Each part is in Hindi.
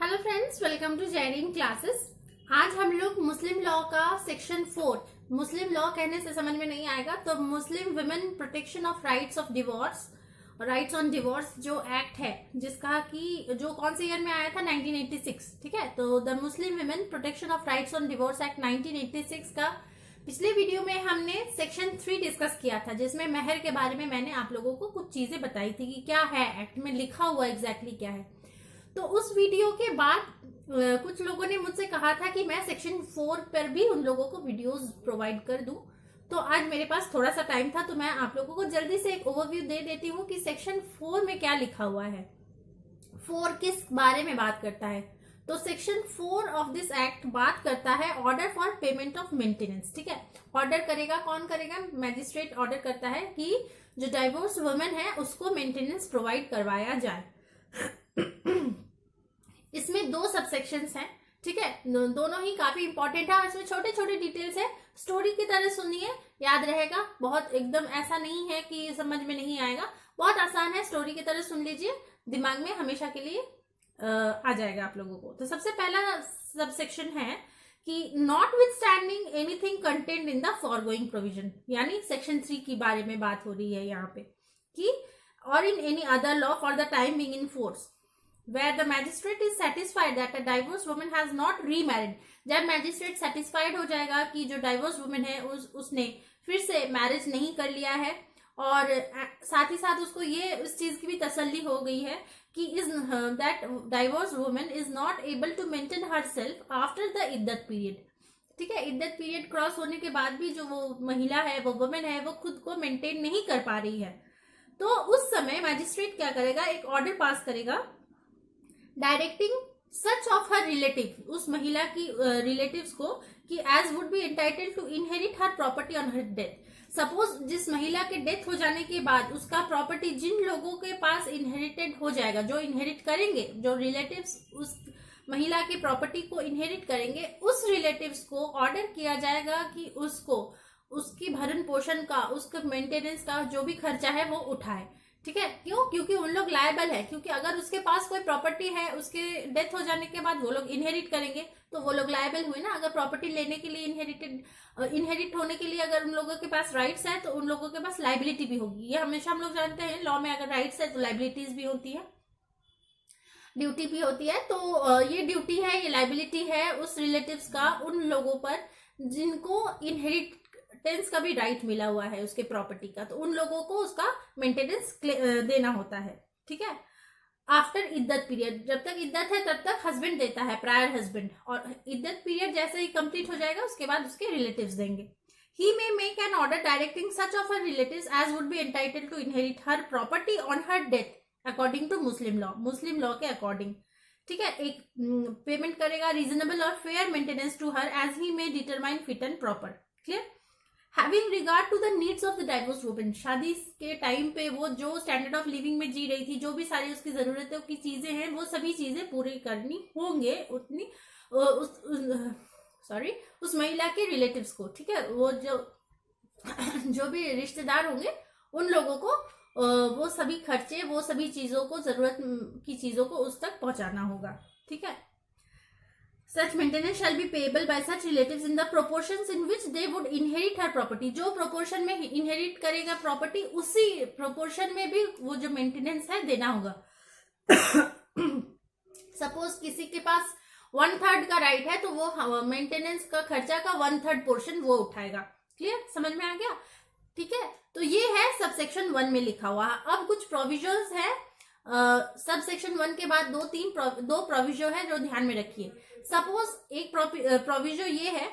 हेलो फ्रेंड्स, वेलकम टू जैरिन क्लासेस। आज हम लोग मुस्लिम लॉ का सेक्शन 4, मुस्लिम लॉ कहने से समझ में नहीं आएगा तो Muslim women protection of rights of divorce, rights on divorce जो एक्ट है जिसका कि जो कौन से ईयर में आया था 1986, ठीक है। तो the Muslim women protection of rights on divorce act 1986 का पिछले वीडियो में हमने सेक्शन 3 डिस्कस किया था, जिसमें मेहर के बारे में मैंने आप लोगों को कुछ चीजें बताई थी कि क्या है एक्ट में लिखा हुआ एग्जैक्टली क्या है। तो उस वीडियो के बाद कुछ लोगों ने मुझसे कहा था कि मैं सेक्शन 4 पर भी उन लोगों को वीडियोस प्रोवाइड कर दूं। तो आज मेरे पास थोड़ा सा टाइम था तो मैं आप लोगों को जल्दी से एक ओवरव्यू दे देती हूँ कि सेक्शन 4 में क्या लिखा हुआ है, 4 किस बारे में बात करता है। तो सेक्शन 4 ऑफ दिस एक्ट बात करता है order for payment of maintenance, ठीक है। ऑर्डर करेगा, कौन करेगा? मैजिस्ट्रेट ऑर्डर करता है कि जो डाइवोर्स वुमेन है उसको मेंटेनेंस प्रोवाइड करवाया जाए। इसमें 2 सबसेक्शंस हैं, ठीक है। दोनों ही काफी इंपॉर्टेंट है और इसमें छोटे छोटे डिटेल्स है। स्टोरी की तरह सुनिए, याद रहेगा। बहुत एकदम ऐसा नहीं है कि समझ में नहीं आएगा, बहुत आसान है। स्टोरी की तरह सुन लीजिए, दिमाग में हमेशा के लिए आ जाएगा आप लोगों को। तो सबसे पहला सबसेक्शन है कि not with standing anything content in the forgoing provision, यानी सेक्शन 3 के बारे में बात हो रही है यहाँ पे कि और in any other law for the time being in force where the magistrate is satisfied that a divorced woman has not remarried। जब मैजिस्ट्रेट सेटिस्फाइड हो जाएगा कि जो डाइवोर्स वुमेन है उसने फिर से मैरिज नहीं कर लिया है, और साथ ही साथ उसको ये इस चीज की भी तसल्ली हो गई है कि is that divorce women is not able to maintain herself after the इद्दत पीरियड, ठीक है। इद्दत पीरियड क्रॉस होने के बाद भी जो वो महिला है, वो वुमेन है, वो खुद को मेंटेन नहीं कर पा रही है। तो उस समय मैजिस्ट्रेट क्या करेगा, एक ऑर्डर पास करेगा directing such of her relative, उस महिला की रिलेटिव्स को, कि as would be entitled to inherit her property on her death. Suppose जिस महिला के डेथ हो जाने के बाद उसका प्रॉपर्टी जिन लोगों के पास इनहेरिटेड हो जाएगा, जो इनहेरिट करेंगे, जो रिलेटिव्स उस महिला की प्रॉपर्टी को इनहेरिट करेंगे, उस रिलेटिव्स को ऑर्डर किया जाएगा कि उसको उसकी भरण पोषण का, उसका मेंटेनेंस का जो भी खर्चा है वो उठाए, ठीक है। क्यों? क्योंकि उन लोग लायबल है, क्योंकि अगर उसके पास कोई प्रॉपर्टी है, उसके डेथ हो जाने के बाद वो लोग इनहेरिट करेंगे तो वो लोग लायबल हुए ना। अगर प्रॉपर्टी लेने के लिए इनहेरिट होने के लिए अगर उन लोगों के पास राइट्स है तो उन लोगों के पास लाइबिलिटी भी होगी। ये हमेशा हम लोग जानते हैं, लॉ में अगर राइट्स है तो लाइबिलिटीज भी होती है, ड्यूटी भी होती है। तो ये ड्यूटी है, ये लाइबिलिटी है उस रिलेटिव्स का उन लोगों पर जिनको इनहेरिटेंस का भी राइट मिला हुआ है उसके प्रॉपर्टी का, तो उन लोगों को उसका मेंटेनेंस देना होता है, ठीक है। आफ्टर इद्दत पीरियड, जब तक इद्दत है तब तक हस्बैंड देता है, प्रायर हस्बैंड, और इद्दत पीरियड जैसे ही कंप्लीट हो जाएगा उसके बाद उसके रिलेटिव्स देंगे। He may make an order directing such of her relatives as would be entitled to inherit her property on her death according to Muslim law, Muslim law के अकॉर्डिंग, ठीक है। एक पेमेंट करेगा रीजनेबल और fair maintenance to her as he may determine fit and proper, clear. Having regard to the needs of the divorce women, शादी के टाइम पे वो जो स्टैंडर्ड ऑफ लिविंग में जी रही थी, जो भी सारी उसकी जरूरतों की चीजें हैं, वो सभी चीजें पूरी करनी होंगे उतनी उस महिला के रिलेटिव्स को, ठीक है। वो जो भी रिश्तेदार होंगे उन लोगों को वो सभी खर्चे, वो सभी चीजों को, जरूरत की चीजों को उस तक पहुंचाना होगा, ठीक है। Such maintenance shall be payable by such relatives in the proportions in which they would inherit her property। जो प्रोपोर्शन में इनहेरिट करेगा प्रॉपर्टी, उसी प्रोपोर्शन में भी वो जो मेंटेनेंस है देना होगा। सपोज किसी के पास 1/3 का राइट है तो वो मेंटेनेंस का खर्चा का 1/3 पोर्शन वो उठाएगा, क्लियर, समझ में आ गया, ठीक है। तो ये है सबसेक्शन 1 में लिखा हुआ। अब कुछ प्रोविजंस है सब सेक्शन 1 के बाद दो प्रोविजो है जो ध्यान में रखिए। सपोज एक प्रोविजो ये है,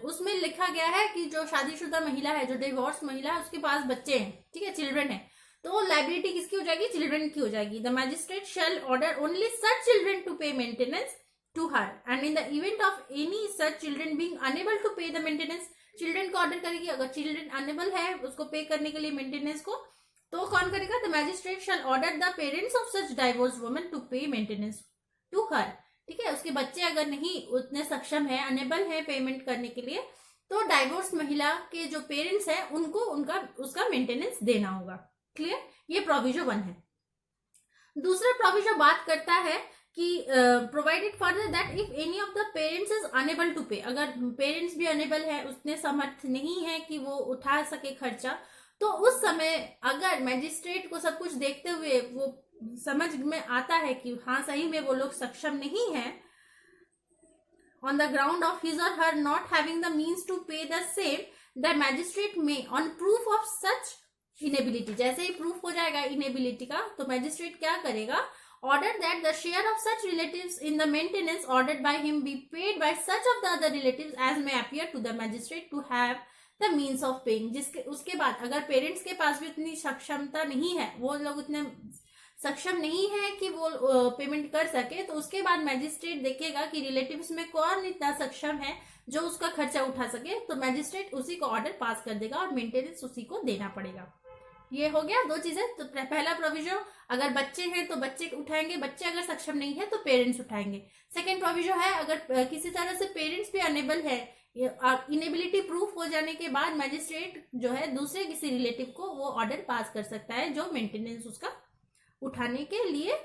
उसमें लिखा गया है कि जो शादीशुदा महिला है, जो डिवोर्स महिला है, उसके पास बच्चे हैं, ठीक है, चिल्ड्रन है, तो लाइबिलिटी किसकी हो जाएगी? चिल्ड्रन की हो जाएगी। The magistrate shall order only such children to pay maintenance to her and in the event of any such children being unable to pay the maintenance, children को ऑर्डर करेगी। अगर चिल्ड्रन अनेबल है उसको पे करने के लिए मेंटेनेंस को, तो कौन करेगा? The magistrate shall order the parents of such divorce women to pay maintenance to her, ठीक है। उसके बच्चे अगर नहीं उतने सक्षम है, अनेबल है पेमेंट करने के लिए, तो डाइवोर्स महिला के जो पेरेंट्स हैं उनको उसका मेंटेनेंस देना होगा, क्लियर। ये प्रोविजो 1 है। दूसरा प्रोविजो बात करता है कि provided further that if any of the parents is unable to pay, अगर पेरेंट्स भी अनेबल है, उतने समर्थ नहीं है कि वो उठा सके खर्चा, तो उस समय अगर मैजिस्ट्रेट को सब कुछ देखते हुए वो समझ में आता है कि हाँ सही में वो लोग सक्षम नहीं है, on the ground of his or her not having the means to pay the same, the magistrate may on proof of such inability, जैसे ही प्रूफ हो जाएगा इनेबिलिटी का, तो मैजिस्ट्रेट क्या करेगा, order that the share of such relatives in the maintenance ordered by him be paid by such of the other relatives as may appear to the magistrate to have the means of paying। जिसके उसके बाद अगर पेरेंट्स के पास भी उतनी सक्षमता नहीं है, वो लोग उतने सक्षम नहीं है कि वो पेमेंट कर सके, तो उसके बाद मैजिस्ट्रेट देखेगा कि रिलेटिव्स में कौन इतना सक्षम है जो उसका खर्चा उठा सके, तो मैजिस्ट्रेट उसी को ऑर्डर पास कर देगा और मेंटेनेंस उसी को देना पड़ेगा। ये हो गया दो चीजें। तो पहला प्रोविजन, अगर बच्चे हैं तो बच्चे उठाएंगे, बच्चे अगर सक्षम नहीं है तो पेरेंट्स उठाएंगे। सेकेंड प्रोविजन है, अगर किसी तरह से पेरेंट्स भी अनेबल है, इनेबिलिटी प्रूफ हो जाने के बाद मैजिस्ट्रेट जो है दूसरे किसी रिलेटिव को वो ऑर्डर पास कर सकता है जो मेंटेनेंस उसका उठाने के लिए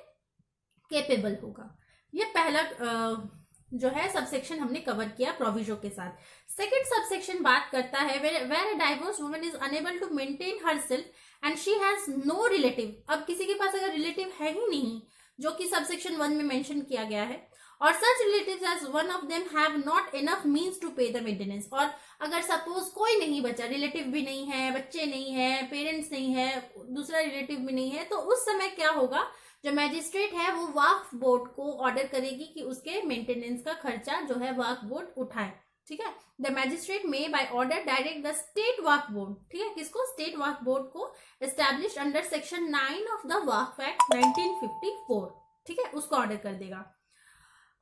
कैपेबल होगा। ये पहला जो है सबसेक्शन हमने कवर किया प्रोविजो के साथ। सेकंड सबसेक्शन बात करता है where a divorce woman is unable to maintain herself and she has no relative. अब किसी के पास अगर रिलेटिव है ही नहीं, जो कि सबसेक्शन 1 में मेंशन किया गया है, और such relatives as one of them have not enough means to pay the maintenance, और अगर सपोज कोई नहीं बचा, रिलेटिव भी नहीं है, बच्चे नहीं है, पेरेंट्स नहीं है, दूसरा रिलेटिव भी नहीं है, तो उस समय क्या होगा, जो मैजिस्ट्रेट है वो वक्फ बोर्ड को ऑर्डर करेगी कि उसके मेंटेनेंस का खर्चा जो है वक्फ बोर्ड उठाए। ठीक है, the magistrate may by order direct the state Waqf board, ठीक है, किसको, स्टेट वक्फ बोर्ड को, established under section 9 of the Waqf act 1954, ठीक है, उसको ऑर्डर कर देगा,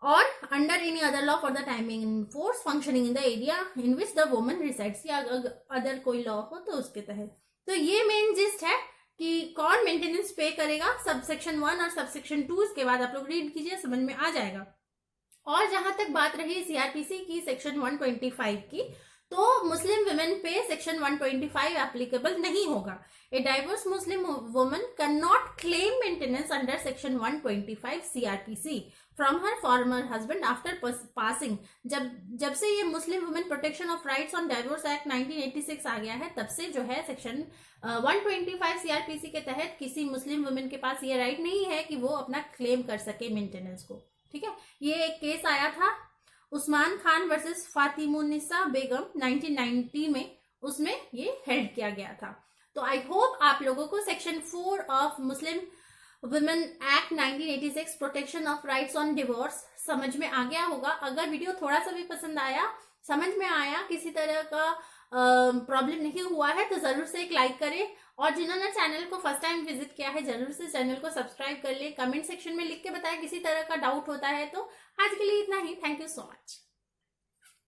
और under any other law for the timing in force functioning in the area in which the woman resides, या अदर कोई लॉ हो तो उसके तहत। तो ये मेन जिस्ट है कि कौन मेंटेनेंस पे करेगा, सबसेक्शन 1 और सबसेक्शन 2, इसके बाद आप लोग रीड कीजिए, समझ में आ जाएगा। और जहां तक बात रही सीआरपीसी की सेक्शन 125 की, तो मुस्लिम वुमेन पे सेक्शन 125 एप्लीकेबल नहीं होगा। A divorce Muslim woman cannot claim maintenance under section 125 CrPC from her former husband after passing. जब से ये Muslim women protection of rights on divorce act 1986 आ गया है, तब से जो है सेक्शन 125 सीआरपीसी के तहत किसी मुस्लिम वुमेन के पास ये राइट नहीं है कि वो अपना क्लेम कर सके मेंटेनेंस को। ठीक है, ये एक केस आया था उस्मान खान वर्सेस फातिमुन्निसा बेगम 1990 में, उसमें ये हेल्ड किया गया था। तो आई होप आप लोगों को section 4 of Muslim women act 1986 protection of rights on divorce समझ में आ गया होगा। अगर वीडियो थोड़ा सा भी पसंद आया, समझ में आया, किसी तरह का प्रॉब्लम नहीं हुआ है, तो जरूर से एक लाइक करें, और जिन्होंने चैनल को फर्स्ट टाइम विजिट किया है जरूर से चैनल को सब्सक्राइब कर ले। कमेंट सेक्शन में लिख के बताएं किसी तरह का डाउट होता है तो। आज के लिए इतना ही, थैंक यू सो मच।